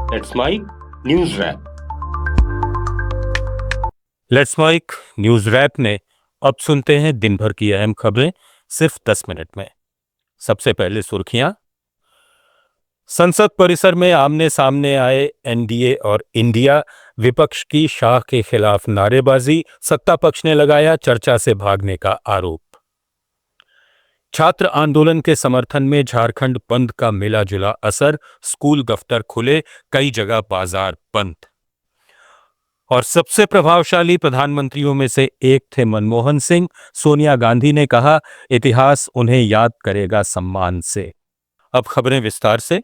Let's Mic News Wrap. Let's Mic News Wrap में अब सुनते हैं दिन भर की अहम खबरें सिर्फ 10 मिनट में। सबसे पहले सुर्खियां। संसद परिसर में आमने सामने आए एनडीए और इंडिया, विपक्ष की शाह के खिलाफ नारेबाजी, सत्ता पक्ष ने लगाया चर्चा से भागने का आरोप। छात्र आंदोलन के समर्थन में झारखंड बंद का मिला जुला असर, स्कूल दफ्तर खुले, कई जगह बाजार बंद। और सबसे प्रभावशाली प्रधानमंत्रियों में से एक थे मनमोहन सिंह, सोनिया गांधी ने कहा इतिहास उन्हें याद करेगा सम्मान से। अब खबरें विस्तार से।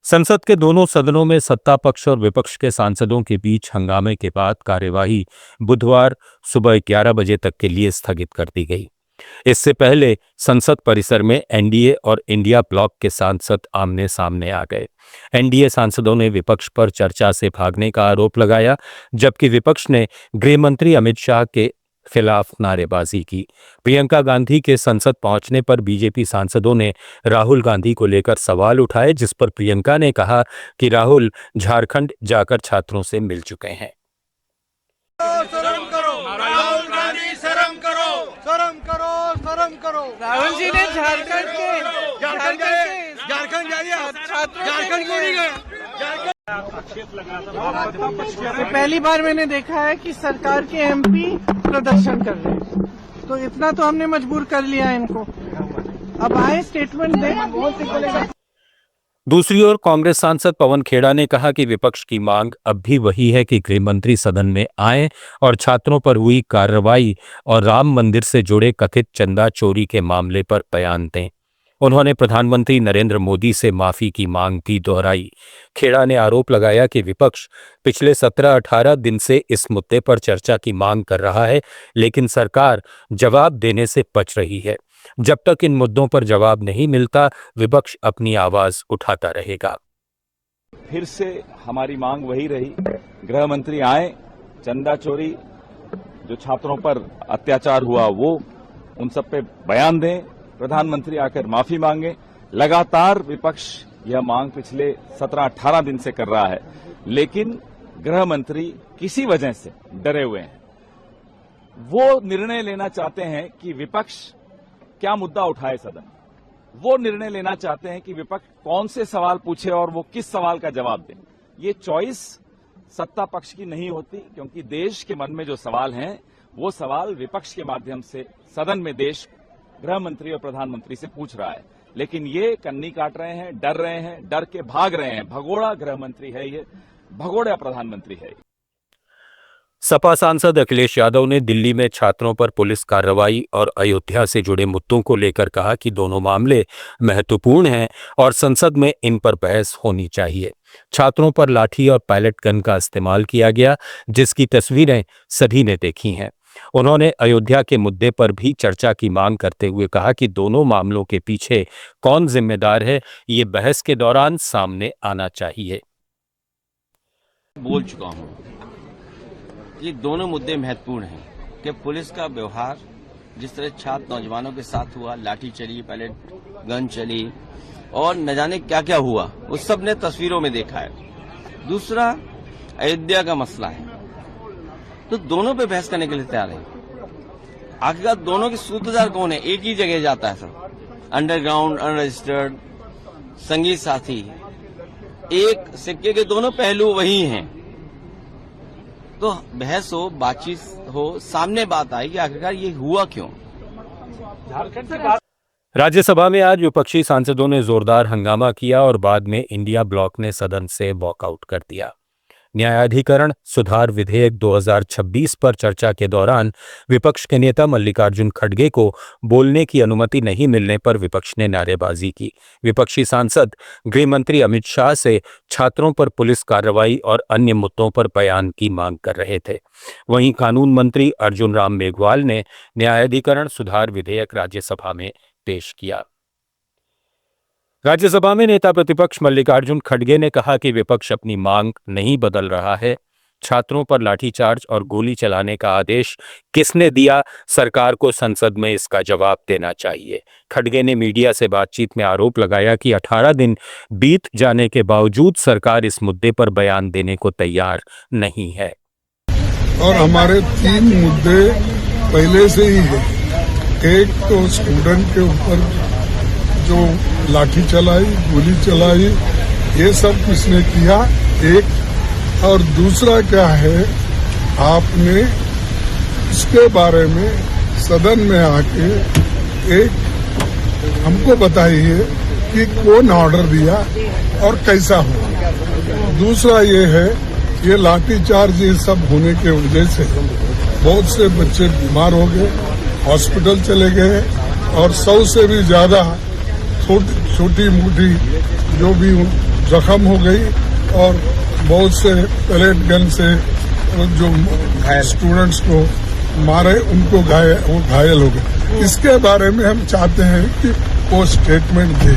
संसद के दोनों सदनों में सत्ता पक्ष और विपक्ष के सांसदों के बीच हंगामे के बाद कार्यवाही बुधवार सुबह 11 बजे तक के लिए स्थगित कर दी गई। इससे पहले संसद परिसर में एनडीए और इंडिया ब्लॉक के सांसद आमने सामने आ गए। एनडीए सांसदों ने विपक्ष पर चर्चा से भागने का आरोप लगाया, जबकि विपक्ष ने गृह मंत्री अमित शाह के खिलाफ नारेबाजी की। प्रियंका गांधी के संसद पहुंचने पर बीजेपी सांसदों ने राहुल गांधी को लेकर सवाल उठाए, जिस पर प्रियंका ने कहा कि राहुल झारखंड जाकर छात्रों से मिल चुके हैं। शर्म करो राहुल गांधी, शर्म करो, शर्म करो, शर्म करो। राहुल जी ने झारखंड जाइए, झारखंड क्यों नहीं गए? पहली बार मैंने देखा है कि सरकार के एमपी प्रदर्शन कर रहे हैं, तो इतना तो हमने मजबूर कर लिया है इनको। अब आए स्टेटमेंट दें। दूसरी ओर कांग्रेस सांसद पवन खेड़ा ने कहा कि विपक्ष की मांग अब भी वही है कि गृह मंत्री सदन में आए और छात्रों पर हुई कार्रवाई और राम मंदिर से जुड़े कथित चंदा चोरी के मामले पर बयान दें। उन्होंने प्रधानमंत्री नरेंद्र मोदी से माफी की मांग भी दोहराई। खेड़ा ने आरोप लगाया कि विपक्ष पिछले 17-18 दिन से इस मुद्दे पर चर्चा की मांग कर रहा है, लेकिन सरकार जवाब देने से बच रही है। जब तक इन मुद्दों पर जवाब नहीं मिलता, विपक्ष अपनी आवाज उठाता रहेगा। फिर से हमारी मांग वही रही, गृह मंत्री आए, चंदा चोरी, जो छात्रों पर अत्याचार हुआ वो, उन सब पे बयान दें, प्रधानमंत्री आकर माफी मांगे। लगातार विपक्ष यह मांग पिछले 17-18 दिन से कर रहा है, लेकिन गृह मंत्री किसी वजह से डरे हुए हैं। वो निर्णय लेना चाहते हैं कि विपक्ष क्या मुद्दा उठाए सदन, वो निर्णय लेना चाहते हैं कि विपक्ष कौन से सवाल पूछे और वो किस सवाल का जवाब दे। ये चॉइस सत्ता पक्ष की नहीं होती, क्योंकि देश के मन में जो सवाल हैं वो सवाल विपक्ष के माध्यम से सदन में देश गृह मंत्री और प्रधानमंत्री से पूछ रहा है। लेकिन ये कन्नी काट रहे हैं, डर रहे हैं, डर के भाग रहे हैं। भगोड़ा गृह मंत्री है ये, भगोड़ा प्रधानमंत्री है। सपा सांसद अखिलेश यादव ने दिल्ली में छात्रों पर पुलिस कार्रवाई और अयोध्या से जुड़े मुद्दों को लेकर कहा कि दोनों मामले महत्वपूर्ण हैं और संसद में इन पर बहस होनी चाहिए। छात्रों पर लाठी और पैलेट गन का इस्तेमाल किया गया, जिसकी तस्वीरें सभी ने देखी हैं। उन्होंने अयोध्या के मुद्दे पर भी चर्चा की मांग करते हुए कहा कि दोनों मामलों के पीछे कौन जिम्मेदार है, ये बहस के दौरान सामने आना चाहिए। बोल चुका हूं, ये दोनों मुद्दे महत्वपूर्ण हैं कि पुलिस का व्यवहार जिस तरह छात्र नौजवानों के साथ हुआ, लाठी चली, पैलेट गन चली और न जाने क्या क्या हुआ, उस सब ने तस्वीरों में देखा है। दूसरा अयोध्या का मसला है, तो दोनों पे बहस करने के लिए तैयार है। आखिरकार दोनों के सूत्रधार कौन है? एक ही जगह जाता है सब, अंडरग्राउंड, अनरजिस्टर्ड, संगी साथी, एक सिक्के के दोनों पहलू वही हैं। तो बहस हो, बातचीत हो, सामने बात आई कि आखिरकार ये हुआ क्यों। राज्यसभा में आज विपक्षी सांसदों ने जोरदार हंगामा किया और बाद में इंडिया ब्लॉक ने सदन से वॉकआउट कर दिया। न्यायाधिकरण सुधार विधेयक 2026 पर चर्चा के दौरान विपक्ष के नेता मल्लिकार्जुन खड़गे को बोलने की अनुमति नहीं मिलने पर विपक्ष ने नारेबाजी की। विपक्षी सांसद गृह मंत्री अमित शाह से छात्रों पर पुलिस कार्रवाई और अन्य मुद्दों पर बयान की मांग कर रहे थे। वहीं कानून मंत्री अर्जुन राम मेघवाल ने न्यायाधिकरण सुधार विधेयक राज्यसभा में पेश किया। राज्यसभा में नेता प्रतिपक्ष मल्लिकार्जुन खड़गे ने कहा कि विपक्ष अपनी मांग नहीं बदल रहा है। छात्रों पर लाठीचार्ज और गोली चलाने का आदेश किसने दिया? सरकार को संसद में इसका जवाब देना चाहिए। खड़गे ने मीडिया से बातचीत में आरोप लगाया कि 18 दिन बीत जाने के बावजूद सरकार इस मुद्दे पर बयान देने को तैयार नहीं है। और हमारे 3 मुद्दे पहले से ही है। एक तो स्टूडेंट के ऊपर जो लाठी चलाई, गोली चलाई, ये सब किसने किया, एक। और दूसरा क्या है, आपने इसके बारे में सदन में आके एक हमको बताइए कि कौन ऑर्डर दिया और कैसा हुआ। दूसरा ये है, ये लाठीचार्ज ये सब होने के वजह से बहुत से बच्चे बीमार हो गए, हॉस्पिटल चले गए और 100 से भी ज्यादा छोटी मोटी जो भी जख्म हो गई और बहुत से पैलेट गन से जो स्टूडेंट्स को मारे उनको वो घायल हो गए। इसके बारे में हम चाहते हैं कि वो स्टेटमेंट दे,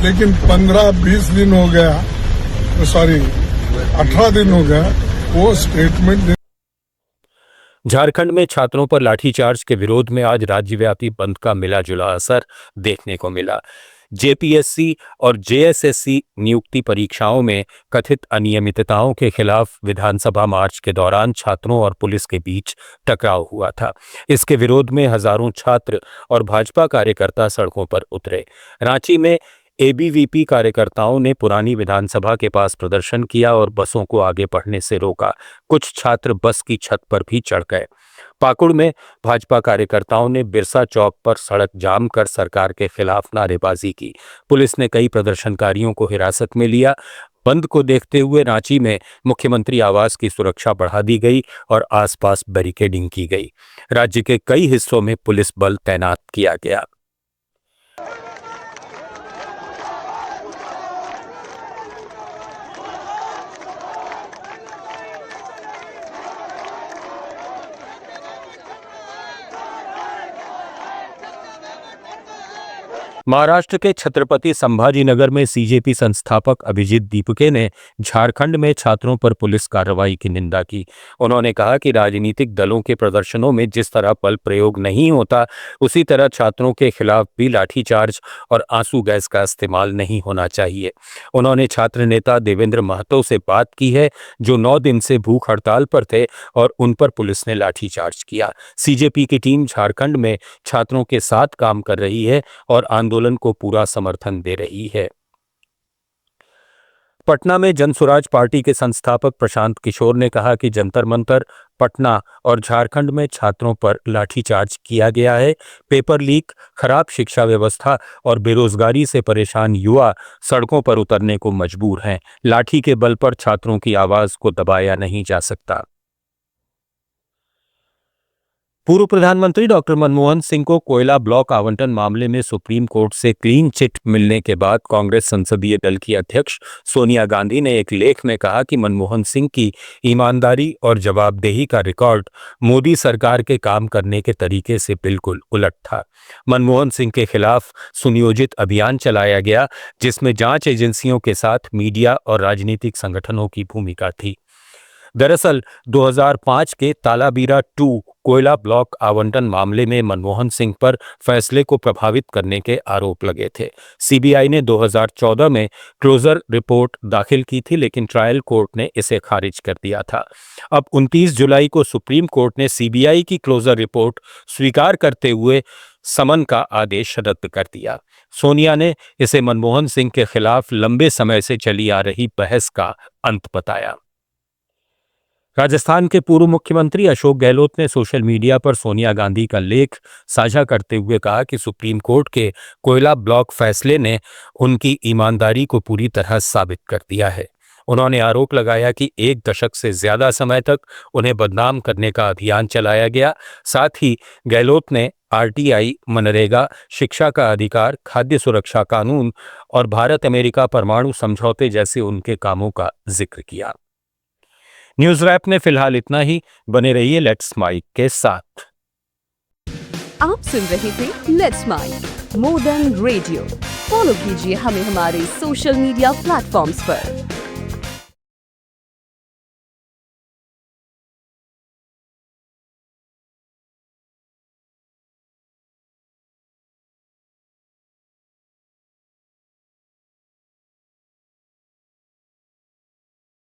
लेकिन 15-20 दिन हो गया, 18 दिन हो गया, वो स्टेटमेंट दे। झारखंड में छात्रों पर लाठीचार्ज के विरोध में आज राज्यव्यापी बंद का मिला जुला असर देखने को मिला। जेपीएससी और जेएसएससी नियुक्ति परीक्षाओं में कथित अनियमितताओं के खिलाफ विधानसभा मार्च के दौरान छात्रों और पुलिस के बीच टकराव हुआ था। इसके विरोध में हजारों छात्र और भाजपा कार्यकर्ता सड़कों पर उतरे। रांची में एबीवीपी कार्यकर्ताओं ने पुरानी विधानसभा के पास प्रदर्शन किया और बसों को आगे बढ़ने से रोका। कुछ छात्र बस की छत पर भी चढ़ गए। पाकुड़ में भाजपा कार्यकर्ताओं ने बिरसा चौक पर सड़क जाम कर सरकार के खिलाफ नारेबाजी की। पुलिस ने कई प्रदर्शनकारियों को हिरासत में लिया। बंद को देखते हुए रांची में मुख्यमंत्री आवास की सुरक्षा बढ़ा दी गई और आसपास बैरिकेडिंग की गई। राज्य के कई हिस्सों में पुलिस बल तैनात किया गया। महाराष्ट्र के छत्रपति संभाजीनगर में सीजेपी संस्थापक अभिजीत दीपके ने झारखंड में छात्रों पर पुलिस कार्रवाई की निंदा की। उन्होंने कहा कि राजनीतिक दलों के प्रदर्शनों में जिस तरह बल प्रयोग नहीं होता, उसी तरह छात्रों के खिलाफ भी लाठीचार्ज और आंसू गैस का इस्तेमाल नहीं होना चाहिए। उन्होंने छात्र नेता देवेंद्र महतो से बात की है, जो 9 दिन से भूख हड़ताल पर थे और उन पर पुलिस ने लाठीचार्ज किया। सीजेपी की टीम झारखंड में छात्रों के साथ काम कर रही है और आंदोलन को पूरा समर्थन दे रही है। पटना में जनसुराज पार्टी के संस्थापक प्रशांत किशोर ने कहा कि जंतर मंतर, पटना और झारखंड में छात्रों पर लाठीचार्ज किया गया है। पेपर लीक, खराब शिक्षा व्यवस्था और बेरोजगारी से परेशान युवा सड़कों पर उतरने को मजबूर हैं। लाठी के बल पर छात्रों की आवाज को दबाया नहीं जा सकता। पूर्व प्रधानमंत्री डॉक्टर मनमोहन सिंह को कोयला ब्लॉक आवंटन मामले में सुप्रीम कोर्ट से क्लीन चिट मिलने के बाद कांग्रेस संसदीय दल की अध्यक्ष सोनिया गांधी ने एक लेख में कहा कि मनमोहन सिंह की ईमानदारी और जवाबदेही का रिकॉर्ड मोदी सरकार के काम करने के तरीके से बिल्कुल उलट था। मनमोहन सिंह के खिलाफ सुनियोजित अभियान चलाया गया, जिसमें जांच एजेंसियों के साथ मीडिया और राजनीतिक संगठनों की भूमिका थी। दरअसल 2005 के तालाबीरा 2 कोयला ब्लॉक आवंटन मामले में मनमोहन सिंह पर फैसले को प्रभावित करने के आरोप लगे थे। सीबीआई ने 2014 में क्लोजर रिपोर्ट दाखिल की थी, लेकिन ट्रायल कोर्ट ने इसे खारिज कर दिया था। अब 29 जुलाई को सुप्रीम कोर्ट ने सीबीआई की क्लोजर रिपोर्ट स्वीकार करते हुए समन का आदेश रद्द कर दिया। सोनिया ने इसे मनमोहन सिंह के खिलाफ लंबे समय से चली आ रही बहस का अंत बताया। राजस्थान के पूर्व मुख्यमंत्री अशोक गहलोत ने सोशल मीडिया पर सोनिया गांधी का लेख साझा करते हुए कहा कि सुप्रीम कोर्ट के कोयला ब्लॉक फैसले ने उनकी ईमानदारी को पूरी तरह साबित कर दिया है। उन्होंने आरोप लगाया कि 1 दशक से ज्यादा समय तक उन्हें बदनाम करने का अभियान चलाया गया। साथ ही गहलोत ने आरटीआई, मनरेगा, शिक्षा का अधिकार, खाद्य सुरक्षा कानून और भारत अमेरिका परमाणु समझौते जैसे उनके कामों का जिक्र किया। न्यूज रैप में फिलहाल इतना ही। बने रहिए लेट्स माइक के साथ। आप सुन रहे थे Let's Mic more than radio. Follow कीजिए हमें हमारे सोशल मीडिया प्लेटफॉर्म्स पर।